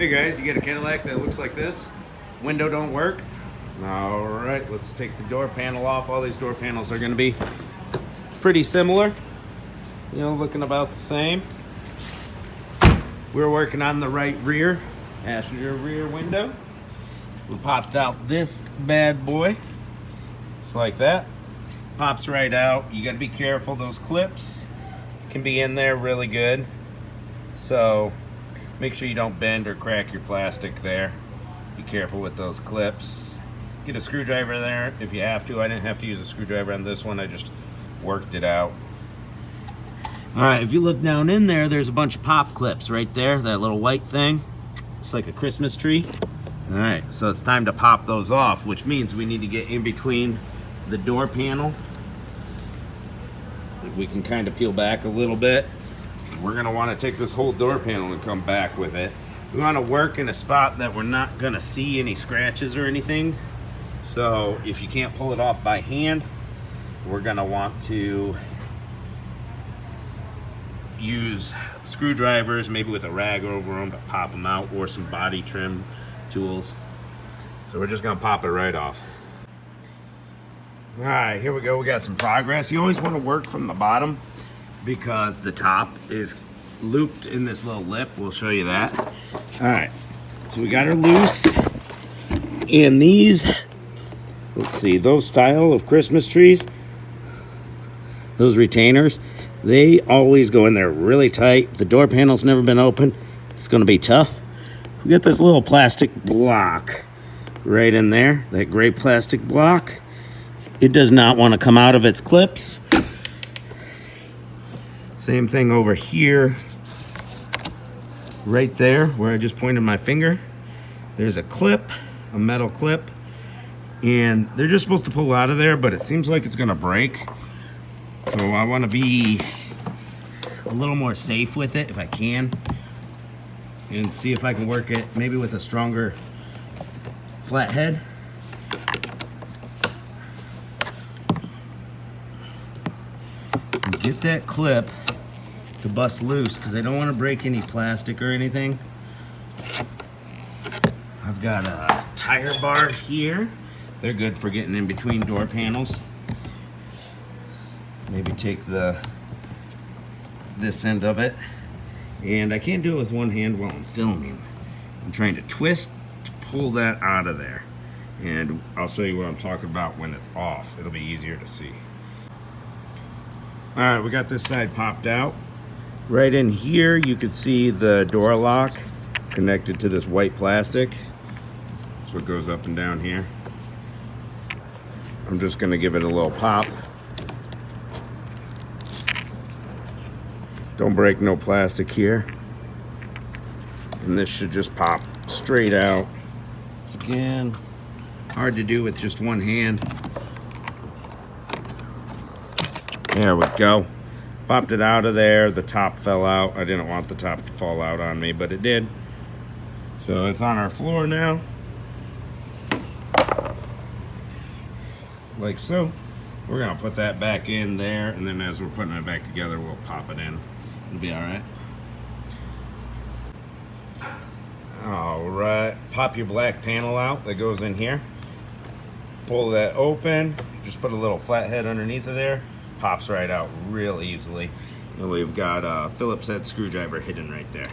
Hey guys, you get a Cadillac that looks like this? Window don't work? Alright, let's take the door panel off. All these door panels are going to be pretty similar. You know, looking about the same. We're working on the right rear, passenger rear window. We popped out this bad boy. Just like that. Pops right out. You got to be careful. Those clips can be in there really good. So make sure you don't bend or crack your plastic there. Be careful with those clips. Get a screwdriver there if you have to. I didn't have to use a screwdriver on this one. I just worked it out. Alright, if you look down in there, there's a bunch of pop clips right there. That little white thing. It's like a Christmas tree. Alright, so it's time to pop those off, which means we need to get in between the door panel. If we can kind of peel back a little bit. We're going to want to take this whole door panel and come back with it. We want to work in a spot that we're not going to see any scratches or anything. So if you can't pull it off by hand, we're going to want to use screwdrivers, maybe with a rag over them to pop them out, or some body trim tools. So we're just going to pop it right off. All right, here we go. We got some progress. You always want to work from the bottom because the top is looped in this little lip. We'll show you that. All right, so we got her loose. And these, let's see, those style of Christmas trees, those retainers, they always go in there really tight. The door panel's never been opened. It's going to be tough. We got this little plastic block right in there, that gray plastic block. It does not want to come out of its clips. Same thing over here, right there where I just pointed my finger. There's a clip, a metal clip, and they're just supposed to pull out of there, but it seems like it's gonna break. So I want to be a little more safe with it if I can, and see if I can work it maybe with a stronger flathead. And get that clip to bust loose because I don't want to break any plastic or anything. I've got a tire bar here. They're good for getting in between door panels. Maybe take this end of it. And I can't do it with one hand while I'm filming. I'm trying to twist to pull that out of there. And I'll show you what I'm talking about when it's off. It'll be easier to see. All right, we got this side popped out. Right in here, you can see the door lock connected to this white plastic. That's what goes up and down here. I'm just gonna give it a little pop. Don't break no plastic here. And this should just pop straight out. It's, again, hard to do with just one hand. There we go. Popped it out of there. The top fell out. I didn't want the top to fall out on me, but it did. So it's on our floor now. Like so. We're going to put that back in there, and then as we're putting it back together, we'll pop it in. It'll be alright. Alright. Pop your black panel out that goes in here. Pull that open. Just put a little flathead underneath of there. Pops right out real easily. And we've got a Phillips head screwdriver hidden right there.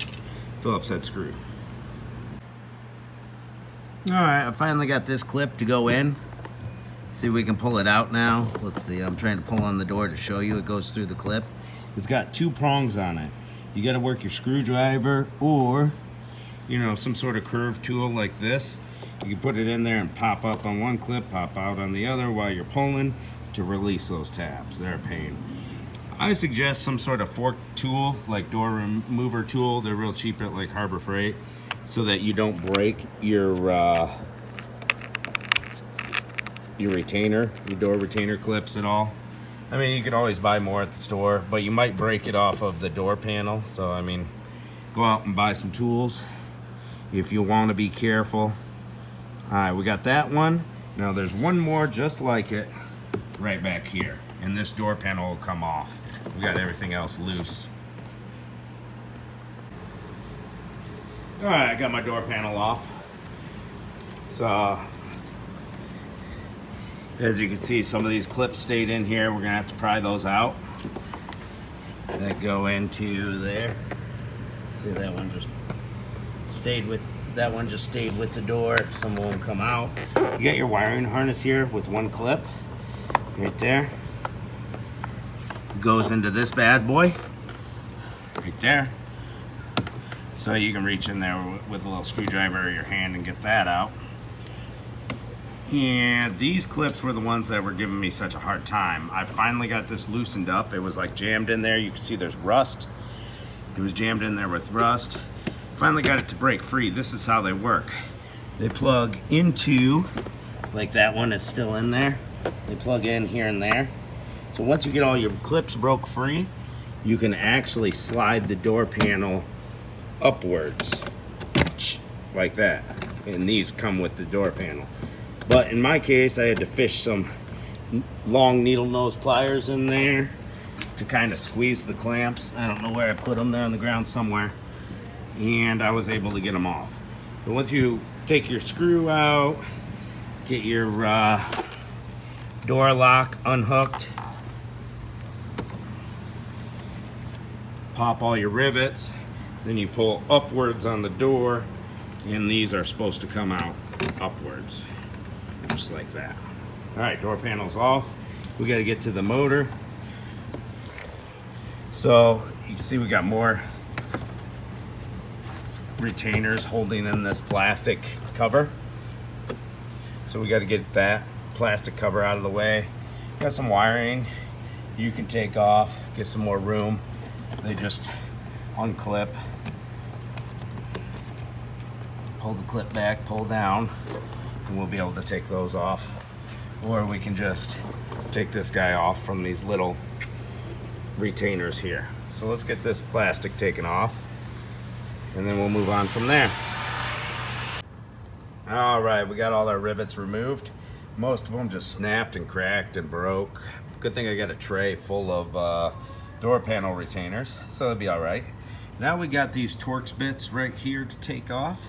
Phillips head screw. Alright, I finally got this clip to go in. See if we can pull it out now. Let's see, I'm trying to pull on the door to show you. It goes through the clip. It's got two prongs on it. You got to work your screwdriver or, you know, some sort of curved tool like this. You can put it in there and pop up on one clip, pop out on the other while you're pulling to release those tabs. They're a pain. I suggest some sort of fork tool, like door remover tool. They're real cheap at like Harbor Freight, so that you don't break your retainer, your door retainer clips at all. I mean, you could always buy more at the store, but you might break it off of the door panel. So, I mean, go out and buy some tools if you want to be careful. All right, we got that one. Now there's one more just like it right back here, and this door panel will come off. We got everything else loose. All right, I got my door panel off. So, as you can see, some of these clips stayed in here. We're gonna have to pry those out. That go into there. See, that one just stayed with the door. Some of them come out. You got your wiring harness here with one clip right there. Goes into this bad boy right there. So you can reach in there with a little screwdriver or your hand and get that out. And these clips were the ones that were giving me such a hard time. I finally got this loosened up. It was like jammed in there. You can see there's rust. It was jammed in there with rust. Finally got it to break free. This is how they work. They plug into, like that one is still in there. They plug in here and there. So once you get all your clips broke free, you can actually slide the door panel upwards like that. And these come with the door panel. But in my case, I had to fish some long needle nose pliers in there to kind of squeeze the clamps. I don't know where I put them. They're on the ground somewhere. And I was able to get them off. But once you take your screw out, get your door lock unhooked, pop all your rivets, then you pull upwards on the door, and these are supposed to come out upwards. Just like that. All right, door panel's off. We got to get to the motor. So you can see we got more retainers holding in this plastic cover. So we got to get that plastic cover out of the way. Got some wiring you can take off, get some more room. They just unclip. Pull the clip back, pull down, and we'll be able to take those off. Or we can just take this guy off from these little retainers here. So let's get this plastic taken off, and then we'll move on from there. All right, we got all our rivets removed. Most of them just snapped and cracked and broke. Good thing I got a tray full of door panel retainers, so it'll be all right. Now we got these Torx bits right here to take off.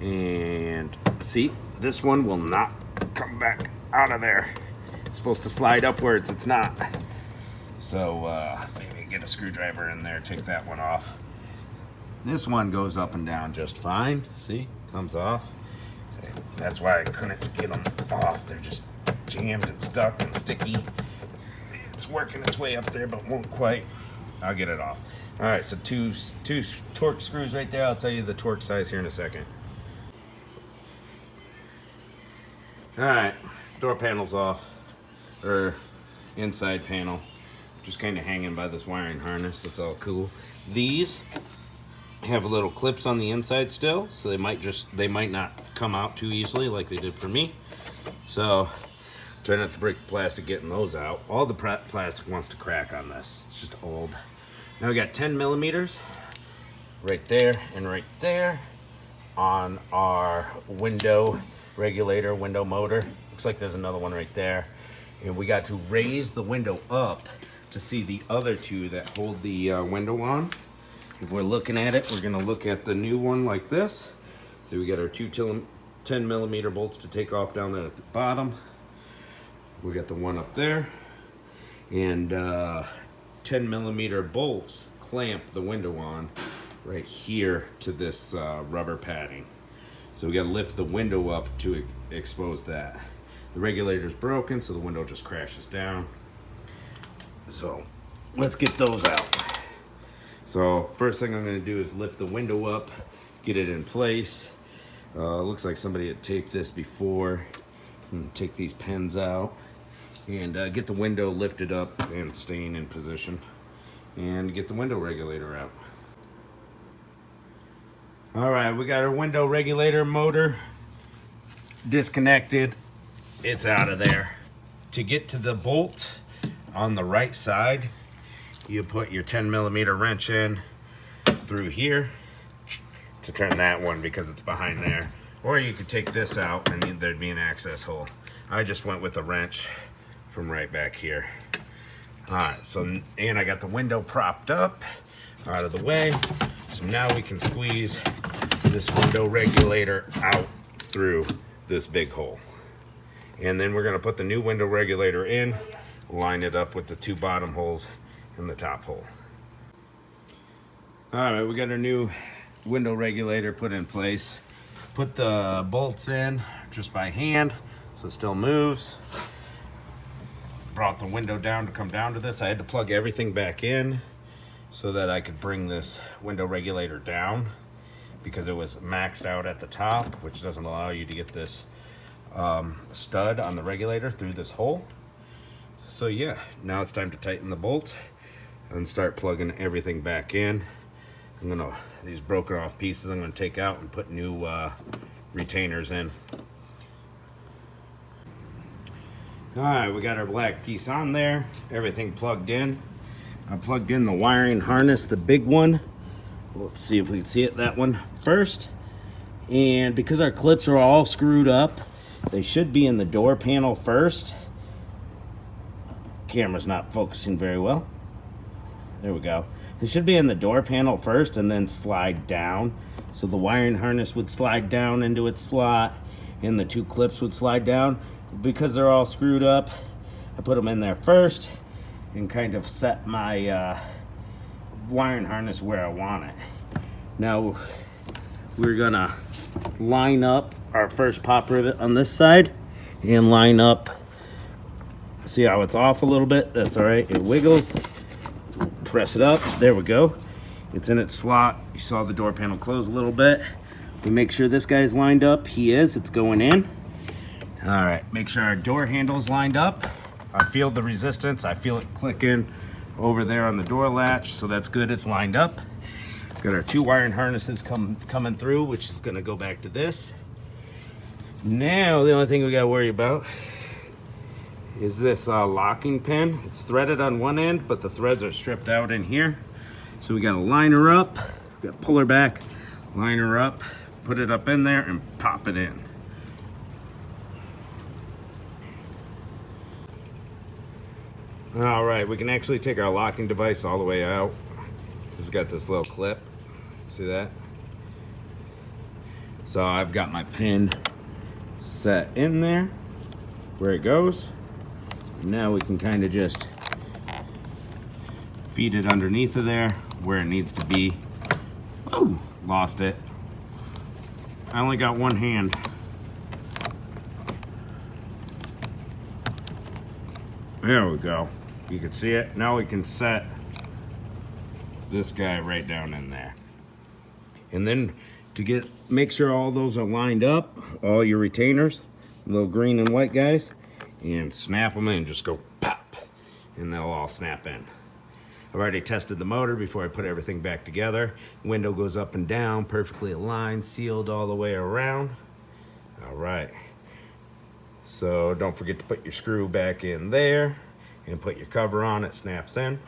And see, this one will not come back out of there. It's supposed to slide upwards, it's not. So maybe get a screwdriver in there, take that one off. This one goes up and down just fine. See, comes off. That's why I couldn't get them off. They're just jammed and stuck and sticky. It's working its way up there, but won't quite. I'll get it off. All right, so two Torx screws right there. I'll tell you the torque size here in a second. All right, door panel's off, or inside panel. Just kind of hanging by this wiring harness. That's all cool. These have little clips on the inside still, so they might not come out too easily like they did for me. So try not to break the plastic getting those out. All the plastic wants to crack on this. It's just old. Now we got 10 millimeters right there and right there on our window regulator, window motor. Looks like there's another one right there. And we got to raise the window up to see the other two that hold the window on. If we're looking at it, we're gonna look at the new one like this. So we got our two 10 millimeter bolts to take off down there at the bottom. We got the one up there. And 10 millimeter bolts clamp the window on right here to this rubber padding. So we got to lift the window up to expose that. The regulator's broken, so the window just crashes down. So let's get those out. So first thing I'm going to do is lift the window up, get it in place. Looks like somebody had taped this before. Take these pins out and get the window lifted up and staying in position, and get the window regulator out. All right, we got our window regulator motor disconnected. It's out of there. To get to the bolt on the right side, you put your 10 millimeter wrench in through here to turn that one because it's behind there. Or you could take this out and there'd be an access hole. I just went with the wrench from right back here. All right, so, and I got the window propped up out of the way. So So now we can squeeze this window regulator out through this big hole. And then we're going to put the new window regulator in, line it up with the two bottom holes and the top hole. All right, we got our new window regulator put in place. Put the bolts in just by hand so it still moves. Brought the window down to come down to this. I had to plug everything back in so that I could bring this window regulator down because it was maxed out at the top, which doesn't allow you to get this stud on the regulator through this hole. So yeah, now it's time to tighten the bolt and start plugging everything back in. These broken off pieces I'm gonna take out and put new retainers in. All right, we got our black piece on there, everything plugged in. I plugged in the wiring harness, the big one. Let's see if we can see it, that one first. And because our clips are all screwed up, they should be in the door panel first. Camera's not focusing very well. There we go. It should be in the door panel first and then slide down. So the wiring harness would slide down into its slot and the two clips would slide down. Because they're all screwed up, I put them in there first and kind of set my wiring harness where I want it. Now we're gonna line up our first pop rivet on this side and line up. See how it's off a little bit? That's all right, it wiggles. Press it up, there we go. It's in its slot. You saw the door panel close a little bit. We make sure this guy's lined up. He is, it's going in. All right, make sure our door handle is lined up. I feel the resistance. I feel it clicking over there on the door latch, so that's good, it's lined up. Got our two wiring harnesses coming through, which is gonna go back to this. Now, the only thing we gotta worry about is this locking pin. It's threaded on one end, but the threads are stripped out in here. So we gotta line her up, we gotta pull her back, line her up, put it up in there, and pop it in. All right, we can actually take our locking device all the way out. It's got this little clip, see that? So I've got my pin set in there where it goes. Now we can kind of just feed it underneath of there where it needs to be. Oh, lost it. I only got one hand. There we go. You can see it. Now we can set this guy right down in there. And then to make sure all those are lined up, all your retainers, little green and white guys, and snap them in, just go pop, and they'll all snap in. I've already tested the motor before I put everything back together. Window goes up and down, perfectly aligned, sealed all the way around. All right. So don't forget to put your screw back in there and put your cover on, it snaps in.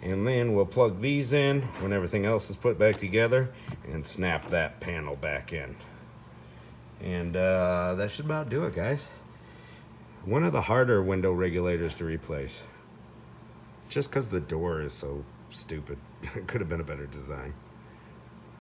And then we'll plug these in when everything else is put back together and snap that panel back in. And that should about do it, guys. One of the harder window regulators to replace. Just because the door is so stupid. It could have been a better design.